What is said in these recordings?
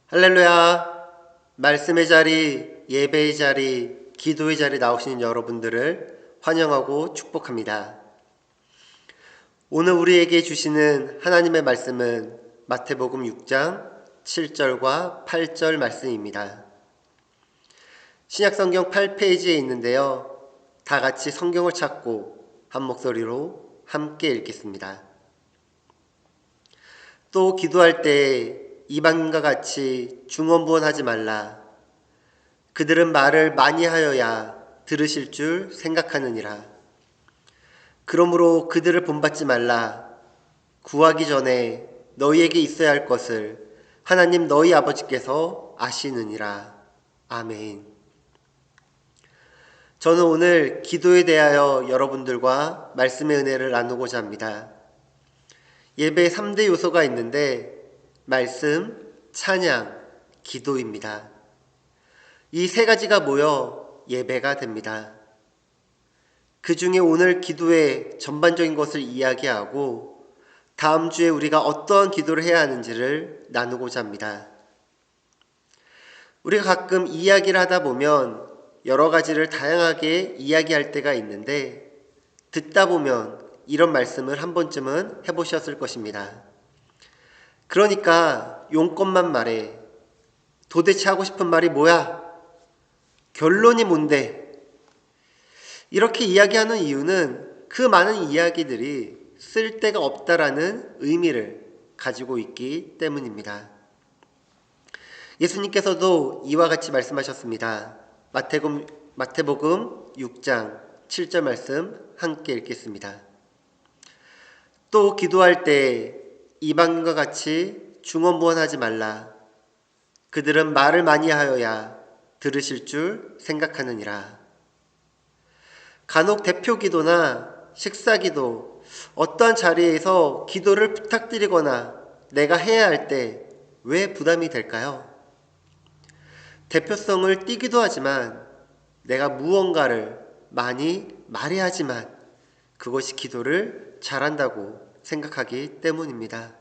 할렐루야! 말씀의 자리, 예배의 자리, 기도의 자리 나오시는 여러분들을 환영하고 축복합니다. 오늘 우리에게 주시는 하나님의 말씀은 마태복음 6장 7절과 8절 말씀입니다. 신약성경 8페이지에 있는데요. 다 같이 성경을 찾고 한 목소리로 함께 읽겠습니다. 또 기도할 때 이방인과 같이 중언부언하지 말라. 그들은 말을 많이 하여야 들으실 줄 생각하느니라. 그러므로 그들을 본받지 말라. 구하기 전에 너희에게 있어야 할 것을 하나님 너희 아버지께서 아시느니라. 아멘. 저는 오늘 기도에 대하여 여러분들과 말씀의 은혜를 나누고자 합니다. 예배에 3대 요소가 있는데 말씀, 찬양, 기도입니다. 이 세 가지가 모여 예배가 됩니다. 그 중에 오늘 기도의 전반적인 것을 이야기하고 다음 주에 우리가 어떠한 기도를 해야 하는지를 나누고자 합니다. 우리가 가끔 이야기를 하다 보면 여러 가지를 다양하게 이야기할 때가 있는데 듣다 보면 이런 말씀을 한 번쯤은 해보셨을 것입니다. 그러니까 용건만 말해. 도대체 하고 싶은 말이 뭐야? 결론이 뭔데? 이렇게 이야기하는 이유는 그 많은 이야기들이 쓸데가 없다라는 의미를 가지고 있기 때문입니다. 예수님께서도 이와 같이 말씀하셨습니다. 마태복음 6장 7절 말씀 함께 읽겠습니다. 또 기도할 때 이방인과 같이 중언부언하지 말라. 그들은 말을 많이 하여야 들으실 줄 생각하느니라. 간혹 대표 기도나 식사 기도, 어떠한 자리에서 기도를 부탁드리거나 내가 해야 할 때 왜 부담이 될까요? 대표성을 띠기도 하지만 내가 무언가를 많이 말해야 하지만 그것이 기도를 잘한다고 생각하기 때문입니다.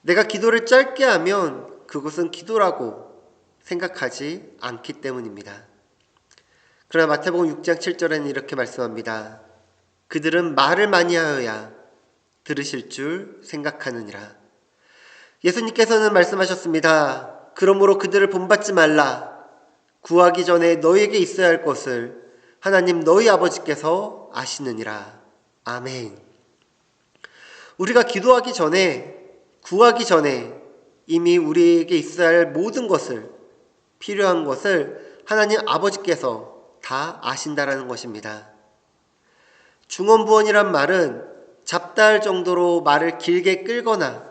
내가 기도를 짧게 하면 그것은 기도라고 생각하지 않기 때문입니다. 그러나 마태복음 6장 7절에는 이렇게 말씀합니다. 그들은 말을 많이 하여야 들으실 줄 생각하느니라. 예수님께서는 말씀하셨습니다. 그러므로 그들을 본받지 말라. 구하기 전에 너희에게 있어야 할 것을 하나님 너희 아버지께서 아시느니라. 아멘. 우리가 기도하기 전에, 구하기 전에 이미 우리에게 있어야 할 모든 것을, 필요한 것을 하나님 아버지께서 다 아신다라는 것입니다. 중언부언이란 말은 잡다할 정도로 말을 길게 끌거나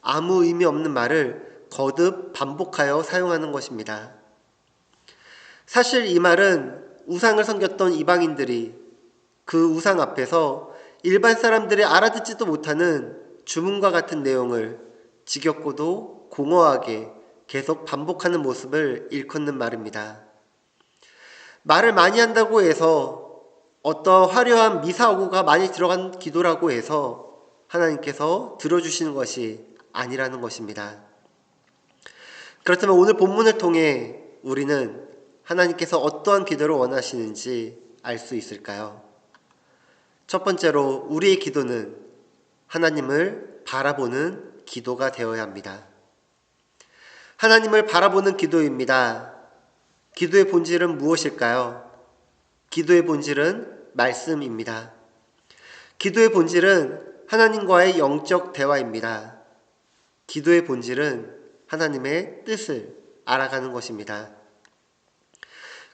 아무 의미 없는 말을 거듭 반복하여 사용하는 것입니다. 사실 이 말은 우상을 섬겼던 이방인들이 그 우상 앞에서 일반 사람들이 알아듣지도 못하는 주문과 같은 내용을 지겹고도 공허하게 계속 반복하는 모습을 일컫는 말입니다. 말을 많이 한다고 해서 어떤 화려한 미사오구가 많이 들어간 기도라고 해서 하나님께서 들어주시는 것이 아니라는 것입니다. 그렇다면 오늘 본문을 통해 우리는 하나님께서 어떠한 기도를 원하시는지 알 수 있을까요? 첫 번째로 우리의 기도는 하나님을 바라보는 기도가 되어야 합니다. 하나님을 바라보는 기도입니다. 기도의 본질은 무엇일까요? 기도의 본질은 말씀입니다. 기도의 본질은 하나님과의 영적 대화입니다. 기도의 본질은 하나님의 뜻을 알아가는 것입니다.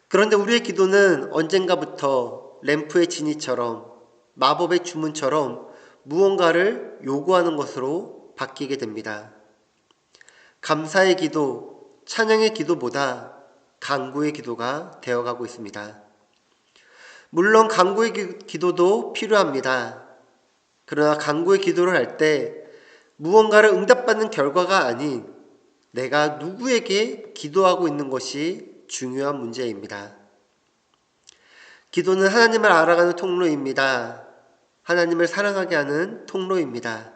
그런데 우리의 기도는 언젠가부터 램프의 지니처럼 마법의 주문처럼 무언가를 요구하는 것으로 바뀌게 됩니다. 감사의 기도, 찬양의 기도보다 간구의 기도가 되어가고 있습니다. 물론 간구의 기도도 필요합니다. 그러나 간구의 기도를 할 때 무언가를 응답받는 결과가 아닌 내가 누구에게 기도하고 있는 것이 중요한 문제입니다. 기도는 하나님을 알아가는 통로입니다. 하나님을 사랑하게 하는 통로입니다.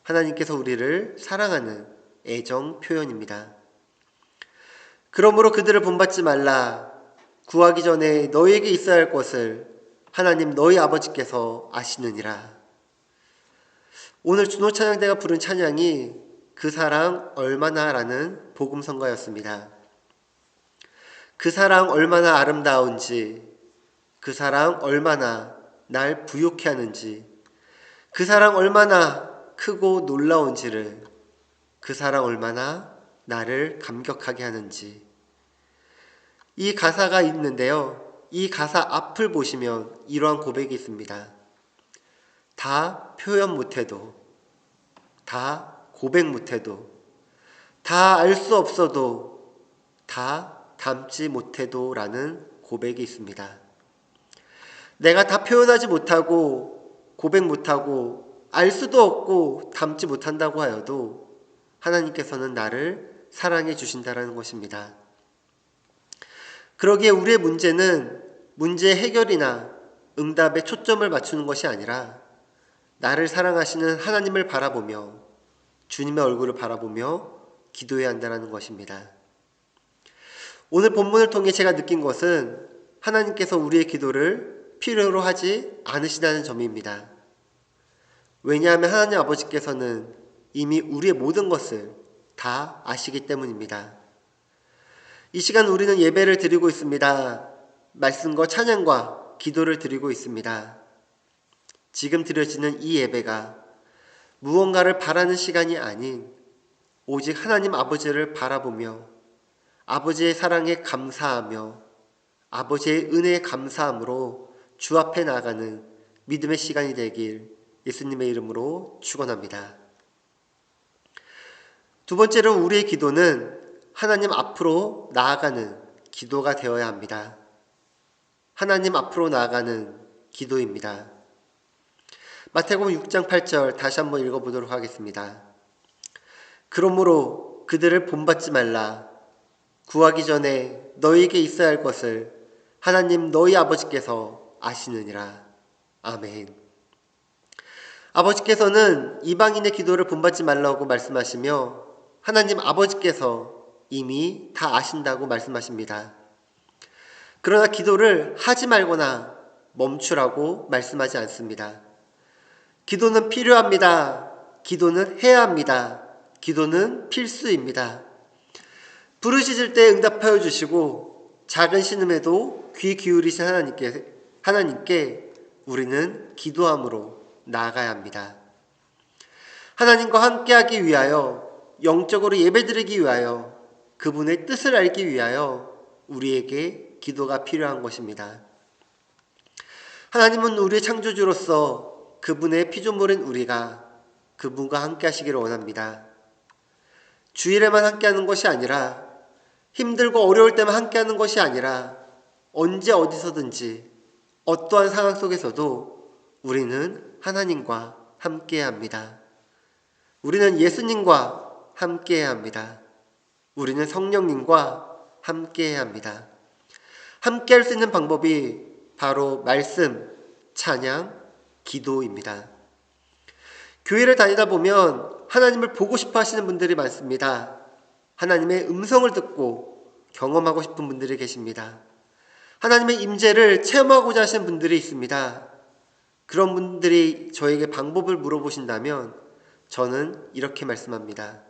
하나님께서 우리를 사랑하는 애정 표현입니다. 그러므로 그들을 본받지 말라. 구하기 전에 너희에게 있어야 할 것을 하나님 너희 아버지께서 아시느니라. 오늘 준호 찬양대가 부른 찬양이 그 사랑 얼마나 라는 복음성가였습니다. 그 사랑 얼마나 아름다운지, 그 사랑 얼마나 날 부욕해 하는지, 그 사랑 얼마나 크고 놀라운지를, 그 사랑 얼마나 나를 감격하게 하는지. 이 가사가 있는데요. 이 가사 앞을 보시면 이러한 고백이 있습니다. 다 표현 못해도, 다 고백 못해도, 다 알 수 없어도, 다 담지 못해도 라는 고백이 있습니다. 내가 다 표현하지 못하고, 고백 못하고, 알 수도 없고, 담지 못한다고 하여도 하나님께서는 나를 사랑해 주신다는 것입니다. 그러기에 우리의 문제는 문제의 해결이나 응답에 초점을 맞추는 것이 아니라 나를 사랑하시는 하나님을 바라보며 주님의 얼굴을 바라보며 기도해야 한다는 것입니다. 오늘 본문을 통해 제가 느낀 것은 하나님께서 우리의 기도를 필요로 하지 않으시다는 점입니다. 왜냐하면 하나님 아버지께서는 이미 우리의 모든 것을 다 아시기 때문입니다. 이 시간 우리는 예배를 드리고 있습니다. 말씀과 찬양과 기도를 드리고 있습니다. 지금 드려지는 이 예배가 무언가를 바라는 시간이 아닌 오직 하나님 아버지를 바라보며 아버지의 사랑에 감사하며 아버지의 은혜에 감사함으로 주 앞에 나아가는 믿음의 시간이 되길 예수님의 이름으로 축원합니다. 두 번째로 우리의 기도는 하나님 앞으로 나아가는 기도가 되어야 합니다. 하나님 앞으로 나아가는 기도입니다. 마태복음 6장 8절 다시 한번 읽어보도록 하겠습니다. 그러므로 그들을 본받지 말라. 구하기 전에 너희에게 있어야 할 것을 하나님 너희 아버지께서 아시느니라. 아멘. 아버지께서는 이방인의 기도를 본받지 말라고 말씀하시며 하나님 아버지께서 이미 다 아신다고 말씀하십니다. 그러나 기도를 하지 말거나 멈추라고 말씀하지 않습니다. 기도는 필요합니다. 기도는 해야 합니다. 기도는 필수입니다. 부르짖을 때 응답하여 주시고 작은 신음에도 귀 기울이신 하나님께 우리는 기도함으로 나아가야 합니다. 하나님과 함께하기 위하여 영적으로 예배드리기 위하여 그분의 뜻을 알기 위하여 우리에게 기도가 필요한 것입니다. 하나님은 우리의 창조주로서 그분의 피조물인 우리가 그분과 함께 하시기를 원합니다. 주일에만 함께하는 것이 아니라 힘들고 어려울 때만 함께하는 것이 아니라 언제 어디서든지 어떠한 상황 속에서도 우리는 하나님과 함께해야 합니다. 우리는 예수님과 함께해야 합니다. 우리는 성령님과 함께해야 합니다. 함께할 수 있는 방법이 바로 말씀, 찬양, 기도입니다. 교회를 다니다 보면 하나님을 보고 싶어 하시는 분들이 많습니다. 하나님의 음성을 듣고 경험하고 싶은 분들이 계십니다. 하나님의 임재를 체험하고자 하시는 분들이 있습니다. 그런 분들이 저에게 방법을 물어보신다면 저는 이렇게 말씀합니다.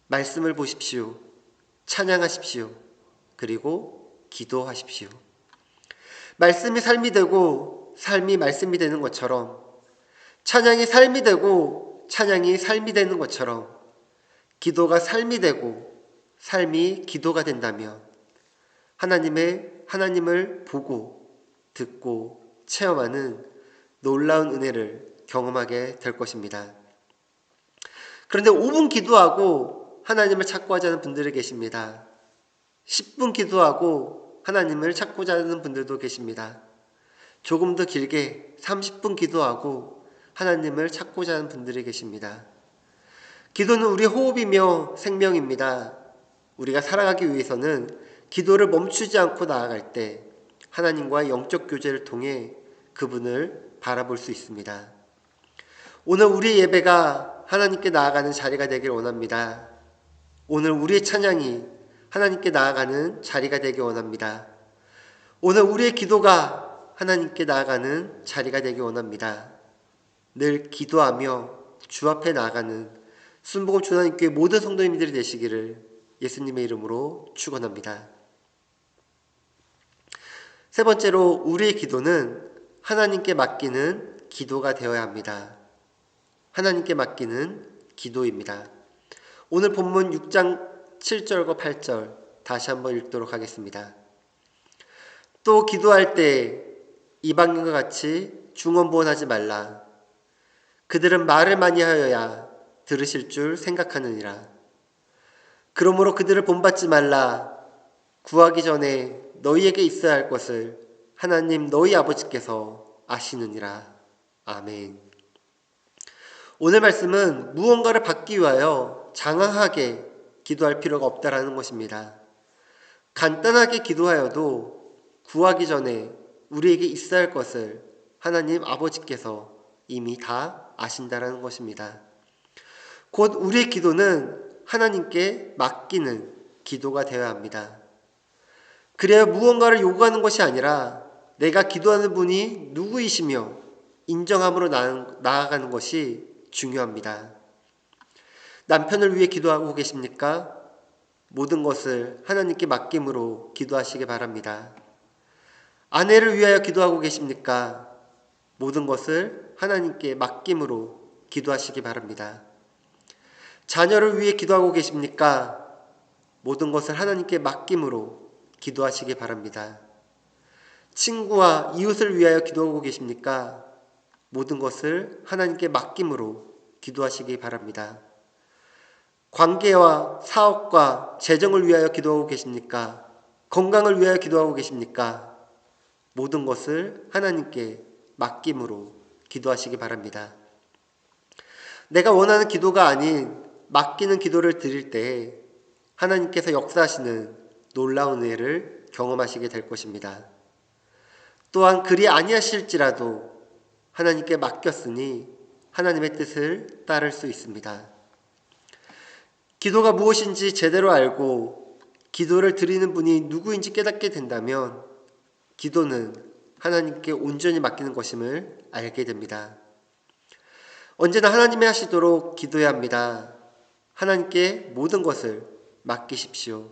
말씀을 보십시오. 찬양하십시오. 그리고 기도하십시오. 말씀이 삶이 되고 삶이 말씀이 되는 것처럼 찬양이 삶이 되고 찬양이 삶이 되는 것처럼 기도가 삶이 되고 삶이 기도가 된다면 하나님을 보고 듣고 체험하는 놀라운 은혜를 경험하게 될 것입니다. 그런데 5분 기도하고 하나님을 찾고 하자는 분들이 계십니다. 10분 기도하고 하나님을 찾고자 하는 분들도 계십니다. 조금 더 길게 30분 기도하고 하나님을 찾고자 하는 분들이 계십니다. 기도는 우리 호흡이며 생명입니다. 우리가 살아가기 위해서는 기도를 멈추지 않고 나아갈 때 하나님과의 영적 교제를 통해 그분을 바라볼 수 있습니다. 오늘 우리 예배가 하나님께 나아가는 자리가 되길 원합니다. 오늘 우리의 찬양이 하나님께 나아가는 자리가 되기 원합니다. 오늘 우리의 기도가 하나님께 나아가는 자리가 되기 원합니다. 늘 기도하며 주 앞에 나아가는 순복음 주나님교회 모든 성도님들이 되시기를 예수님의 이름으로 축원합니다. 세 번째로 우리의 기도는 하나님께 맡기는 기도가 되어야 합니다. 하나님께 맡기는 기도입니다. 오늘 본문 6장 7절과 8절 다시 한번 읽도록 하겠습니다. 또 기도할 때 이방인과 같이 중언부언하지 말라. 그들은 말을 많이 하여야 들으실 줄 생각하느니라. 그러므로 그들을 본받지 말라. 구하기 전에 너희에게 있어야 할 것을 하나님 너희 아버지께서 아시느니라. 아멘. 오늘 말씀은 무언가를 받기 위하여 장황하게 기도할 필요가 없다라는 것입니다. 간단하게 기도하여도 구하기 전에 우리에게 있어야 할 것을 하나님 아버지께서 이미 다 아신다라는 것입니다. 곧 우리의 기도는 하나님께 맡기는 기도가 되어야 합니다. 그래야 무언가를 요구하는 것이 아니라 내가 기도하는 분이 누구이시며 인정함으로 나아가는 것이 중요합니다. 남편을 위해 기도하고 계십니까? 모든 것을 하나님께 맡김으로 기도하시기 바랍니다. 아내를 위하여 기도하고 계십니까? 모든 것을 하나님께 맡김으로 기도하시기 바랍니다. 자녀를 위해 기도하고 계십니까? 모든 것을 하나님께 맡김으로 기도하시기 바랍니다. 친구와 이웃을 위하여 기도하고 계십니까? 모든 것을 하나님께 맡김으로 기도하시기 바랍니다. 관계와 사업과 재정을 위하여 기도하고 계십니까? 건강을 위하여 기도하고 계십니까? 모든 것을 하나님께 맡김으로 기도하시기 바랍니다. 내가 원하는 기도가 아닌 맡기는 기도를 드릴 때 하나님께서 역사하시는 놀라운 은혜를 경험하시게 될 것입니다. 또한 그리 아니하실지라도 하나님께 맡겼으니 하나님의 뜻을 따를 수 있습니다. 기도가 무엇인지 제대로 알고 기도를 드리는 분이 누구인지 깨닫게 된다면 기도는 하나님께 온전히 맡기는 것임을 알게 됩니다. 언제나 하나님이 하시도록 기도해야 합니다. 하나님께 모든 것을 맡기십시오.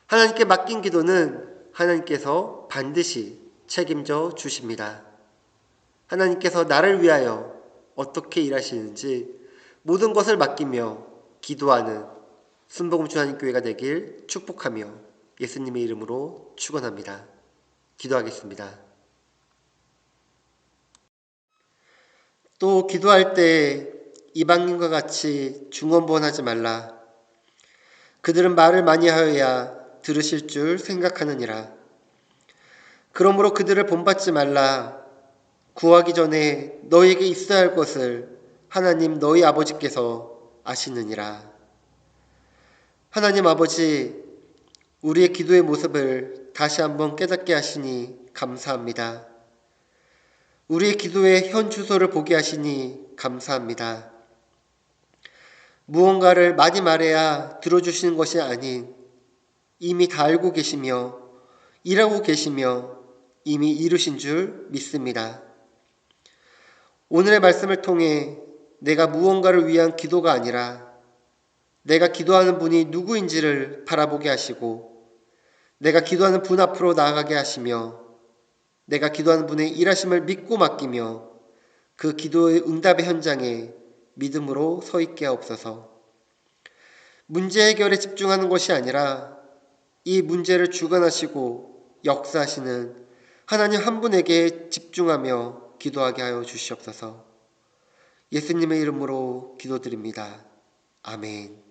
하나님께 맡긴 기도는 하나님께서 반드시 책임져 주십니다. 하나님께서 나를 위하여 어떻게 일하시는지 모든 것을 맡기며 기도하는 순복음 주나님교회가 되길 축복하며 예수님의 이름으로 축원합니다. 기도하겠습니다. 또 기도할 때 이방인과 같이 중언부언하지 말라. 그들은 말을 많이 하여야 들으실 줄 생각하느니라. 그러므로 그들을 본받지 말라. 구하기 전에 너희에게 있어야 할 것을 하나님 너희 아버지께서 아시느니라. 하나님 아버지, 우리의 기도의 모습을 다시 한번 깨닫게 하시니 감사합니다. 우리의 기도의 현 주소를 보게 하시니 감사합니다. 무언가를 많이 말해야 들어주시는 것이 아닌 이미 다 알고 계시며 일하고 계시며 이미 이루신 줄 믿습니다. 오늘의 말씀을 통해 내가 무언가를 위한 기도가 아니라 내가 기도하는 분이 누구인지를 바라보게 하시고 내가 기도하는 분 앞으로 나아가게 하시며 내가 기도하는 분의 일하심을 믿고 맡기며 그 기도의 응답의 현장에 믿음으로 서 있게 하옵소서. 문제 해결에 집중하는 것이 아니라 이 문제를 주관하시고 역사하시는 하나님 한 분에게 집중하며 기도하게 하여 주시옵소서. 예수님의 이름으로 기도드립니다. 아멘.